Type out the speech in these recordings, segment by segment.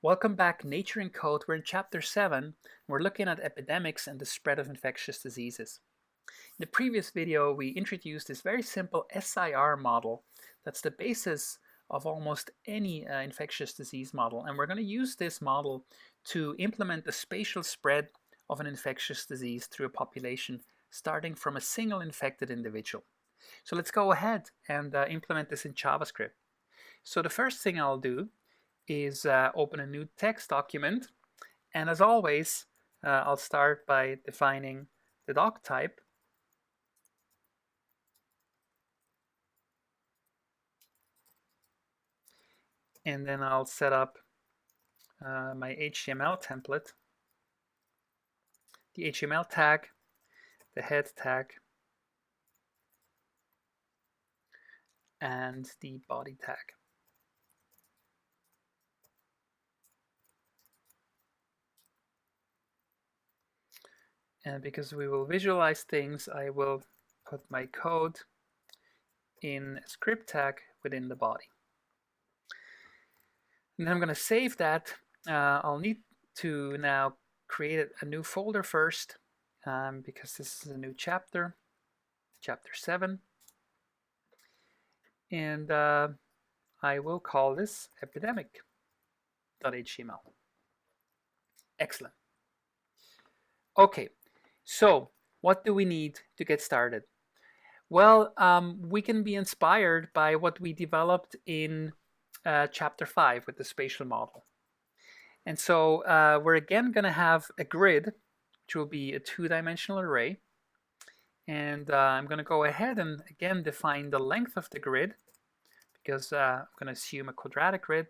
Welcome back, Nature in Code. We're in Chapter 7. We're looking at epidemics and the spread of infectious diseases. In the previous video, we introduced this very simple SIR model that's the basis of almost any infectious disease model. And we're going to use this model to implement the spatial spread of an infectious disease through a population starting from a single infected individual. So let's go ahead and implement this in JavaScript. So the first thing I'll do is open a new text document. And as always, I'll start by defining the doc type. And then I'll set up my HTML template, the HTML tag, the head tag, and the body tag. And because we will visualize things, I will put my code in a script tag within the body. And then I'm going to save that. I'll need to now create a new folder first because this is a new chapter, chapter 7. And I will call this epidemic.html. Excellent. Okay, so what do we need to get started? Well, we can be inspired by what we developed in chapter 5 with the spatial model. And so we're again going to have a grid, which will be a two-dimensional array. And I'm going to go ahead and again define the length of the grid because I'm going to assume a quadratic grid.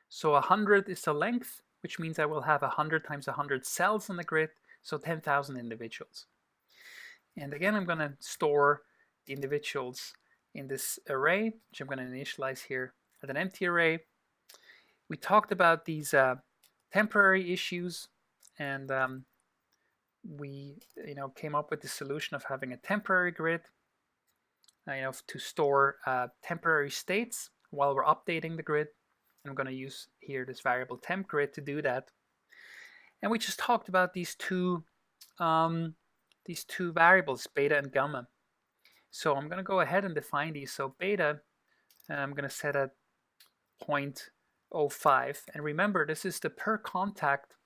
So 100 is the length, which means I will have 100 times 100 cells on the grid, so 10,000 individuals. And again, I'm going to store the individuals in this array, which I'm going to initialize here as an empty array. We talked about these temporary issues, and we came up with the solution of having a temporary grid to store temporary states while we're updating the grid. I'm going to use here this variable temp grid to do that. And we just talked about these two variables, beta and gamma. So I'm going to go ahead and define these. So beta, I'm going to set at 0.05. And remember, this is the per contact,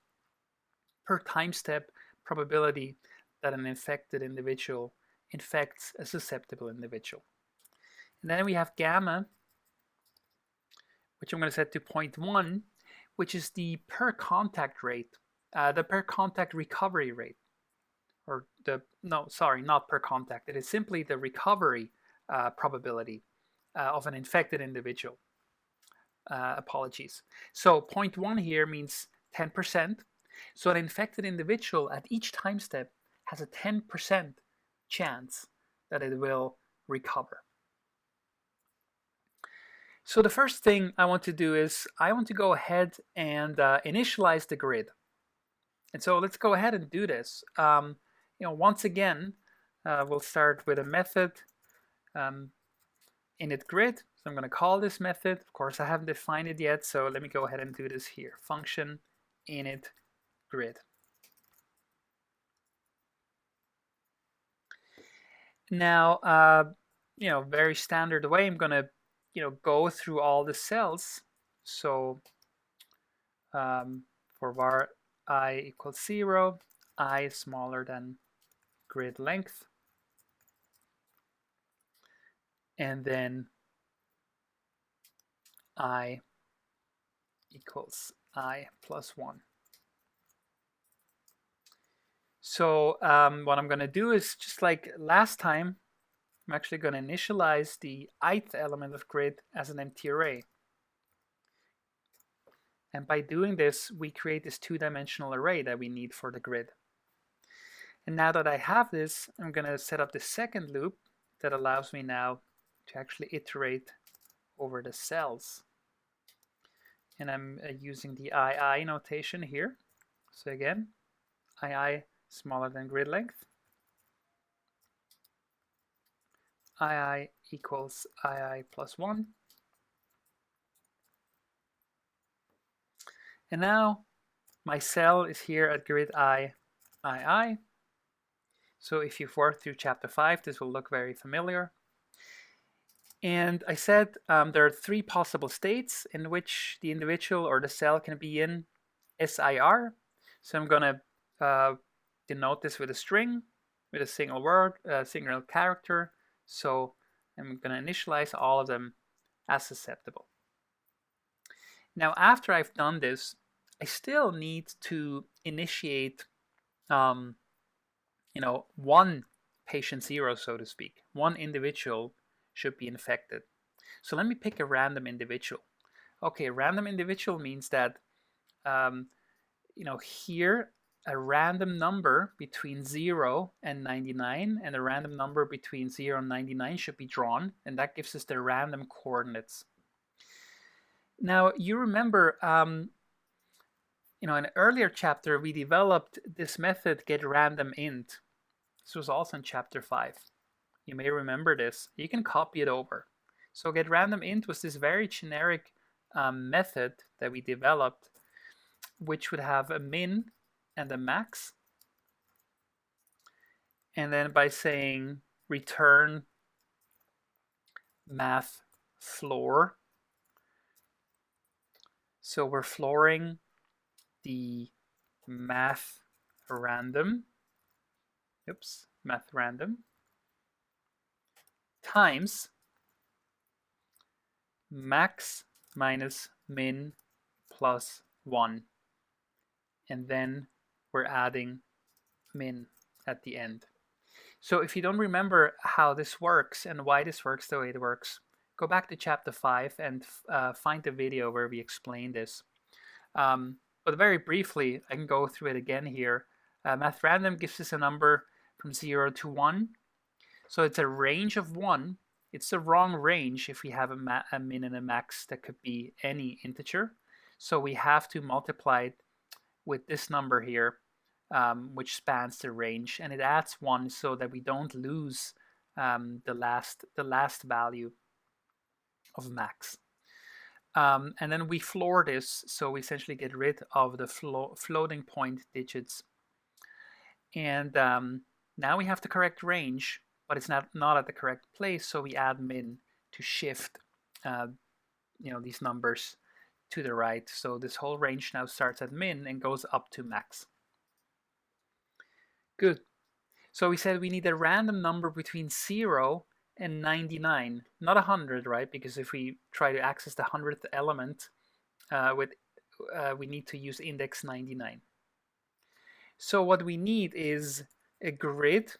per time step probability that an infected individual infects a susceptible individual. And then we have gamma, which I'm going to set to 0.1, which is the per contact rate, the per contact recovery rate. Not per contact. It is simply the recovery probability of an infected individual. Apologies. So 0.1 here means 10%. So an infected individual at each time step has a 10% chance that it will recover. So the first thing I want to do is I want to go ahead and initialize the grid. And so let's go ahead and do this. Once again, we'll start with a method initGrid. So I'm going to call this method. Of course, I haven't defined it yet, so let me go ahead and do this here. Function initGrid. Now, very standard way, I'm going to go through all the cells. So for var I equals 0, I is smaller than grid length. And then I equals I plus 1. So what I'm going to do is just like last time, I'm actually going to initialize the ith element of grid as an empty array. And by doing this, we create this two-dimensional array that we need for the grid. And now that I have this, I'm going to set up the second loop that allows me now to actually iterate over the cells. And I'm using the II notation here. So again, II smaller than grid length. II equals II plus 1. And now my cell is here at grid I. So if you've worked through chapter 5, this will look very familiar. And I said there are 3 possible states in which the individual or the cell can be in SIR. So I'm going to denote this with a string, with a single word, a single character. So I'm going to initialize all of them as susceptible. Now, after I've done this, I still need to initiate, one patient 0, so to speak. One individual should be infected. So let me pick a random individual. Okay, a random individual means that, here a random number between 0 and 99 and a random number between 0 and 99 should be drawn, and that gives us the random coordinates. Now, you remember, in an earlier chapter, we developed this method getRandomInt. This was also in chapter 5. You may remember this. You can copy it over. So getRandomInt was this very generic method that we developed, which would have a min and a max. And then by saying return math floor, so we're flooring the math random times max minus min plus 1. And then we're adding min at the end. So if you don't remember how this works and why this works the way it works, go back to chapter 5 and find the video where we explain this. But very briefly, I can go through it again here. Math random gives us a number from 0 to 1. So it's a range of 1. It's the wrong range if we have a min and a max that could be any integer. So we have to multiply it with this number here, which spans the range, and it adds 1 so that we don't lose the last value of max. And then we floor this, so we essentially get rid of the floating point digits. And now we have the correct range, but it's not at the correct place, so we add min to shift these numbers to the right. So this whole range now starts at min and goes up to max. Good. So we said we need a random number between 0 and 99, not 100, right? Because if we try to access the 100th element, we need to use index 99. So what we need is a grid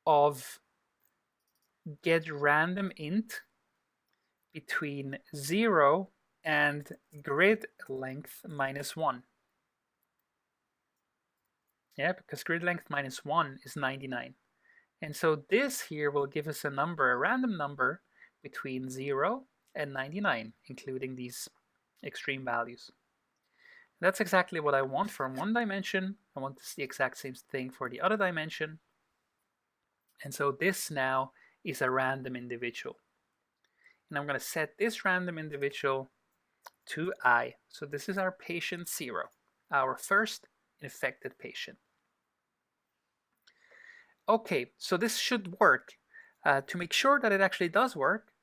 of getRandomInt between 0 and grid length minus 1. Yeah, because grid length minus 1 is 99. And so this here will give us a number, a random number between 0 and 99, including these extreme values. That's exactly what I want from one dimension. I want the exact same thing for the other dimension. And so this now is a random individual. And I'm going to set this random individual to I. So this is our patient 0, our first infected patient. Okay, so this should work. To make sure that it actually does work,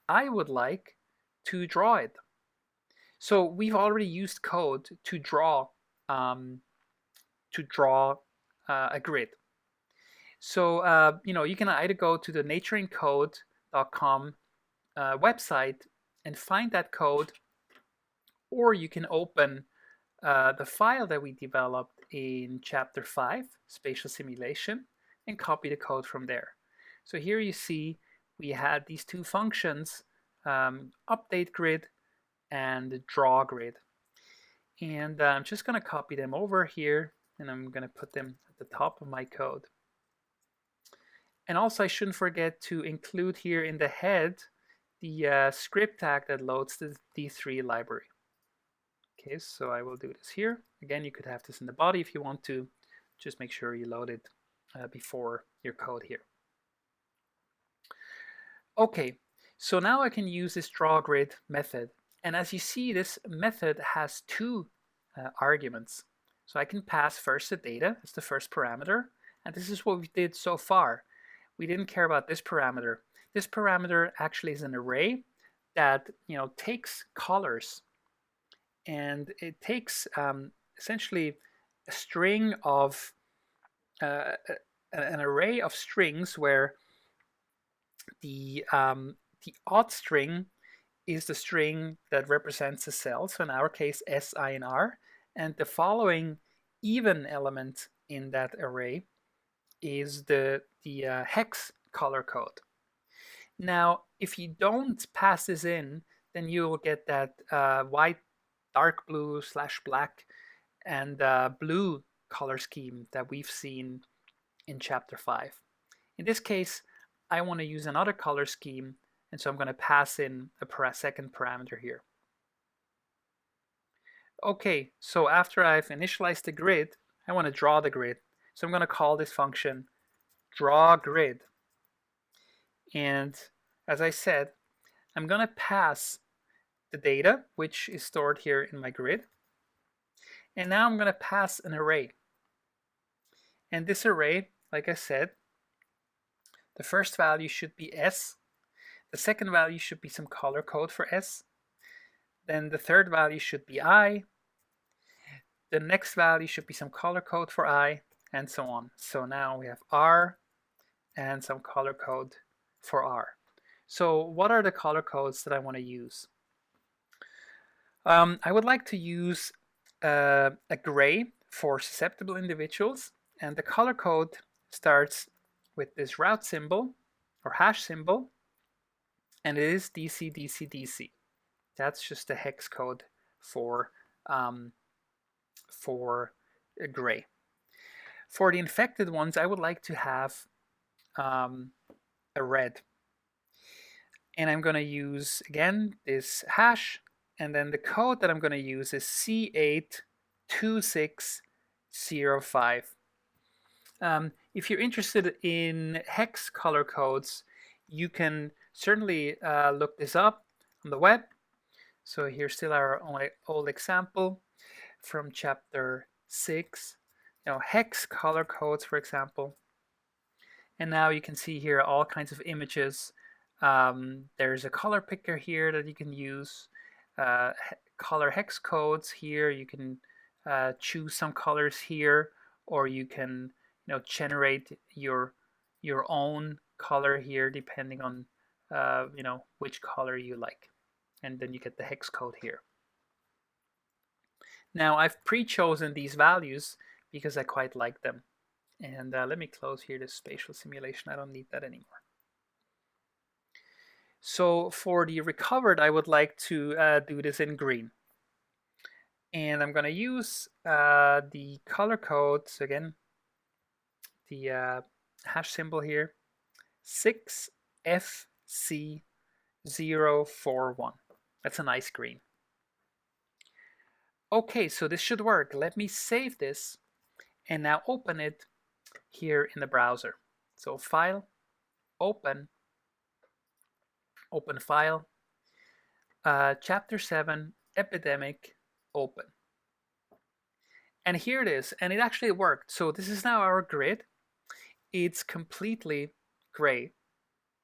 I would like to draw it. So we've already used code to draw a grid. So you can either go to the natureincode.com website and find that code, or you can open the file that we developed in chapter 5, spatial simulation, and copy the code from there. So here you see we had these two functions, update grid and draw grid. And I'm just going to copy them over here, and I'm going to put them at the top of my code. And also I shouldn't forget to include here in the head the script tag that loads the D3 library. Okay, so I will do this here. Again, you could have this in the body if you want to. Just make sure you load it before your code here. Okay, so now I can use this drawGrid method, And as you see, this method has two arguments. So I can pass first the data, that's the first parameter, and this is what we did so far. We didn't care about this parameter. This parameter actually is an array that takes colors, and it takes essentially a string of an array of strings where the odd string is the string that represents a cell, so in our case S, I, and R, and the following even element in that array is the hex color code. Now, if you don't pass this in, then you will get that white, dark blue / black, and blue color scheme that we've seen in chapter 5. In this case, I want to use another color scheme, and so I'm going to pass in a second parameter here. Okay, so after I've initialized the grid, I want to draw the grid. So I'm going to call this function drawGrid. And as I said, I'm going to pass the data, which is stored here in my grid. And now I'm going to pass an array. And this array, like I said, the first value should be S. The second value should be some color code for S. Then the third value should be I. The next value should be some color code for I, and so on. So now we have R and some color code for R. So what are the color codes that I want to use? I would like to use a gray for susceptible individuals, and the color code starts with this route symbol or hash symbol, and it is DC, DC, DC. That's just the hex code for gray. For the infected ones, I would like to have a red. And I'm going to use, again, this hash, and then the code that I'm going to use is C82605. If you're interested in hex color codes, you can certainly look this up on the web. So here's still our old example from chapter 6, hex color codes, for example. And now you can see here all kinds of images. There's a color picker here that you can use. Color hex codes here. You can choose some colors here, or you can generate your own color here depending on which color you like, and then you get the hex code here. Now I've pre-chosen these values because I quite like them, and let me close here this spatial simulation. I don't need that anymore. So for the recovered, I would like to do this in green, and I'm going to use the color code. So again, the hash symbol here, 6FC041. That's a nice green. Okay, so this should work. Let me save this and now open it here in the browser. So File, Open File, Chapter 7, Epidemic, Open. And here it is, and it actually worked. So this is now our grid. It's completely gray,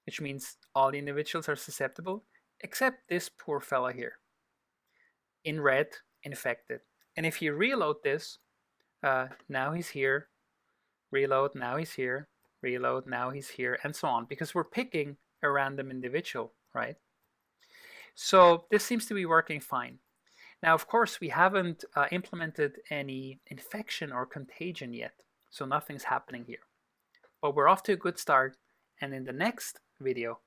which means all the individuals are susceptible, except this poor fella here. In red, infected. And if you reload this, now he's here, reload, now he's here, reload, now he's here, and so on, because we're picking a random individual, right? So this seems to be working fine. Now, of course, we haven't implemented any infection or contagion yet, so nothing's happening here. But we're off to a good start, and in the next video,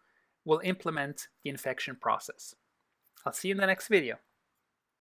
we'll implement the infection process. I'll see you in the next video.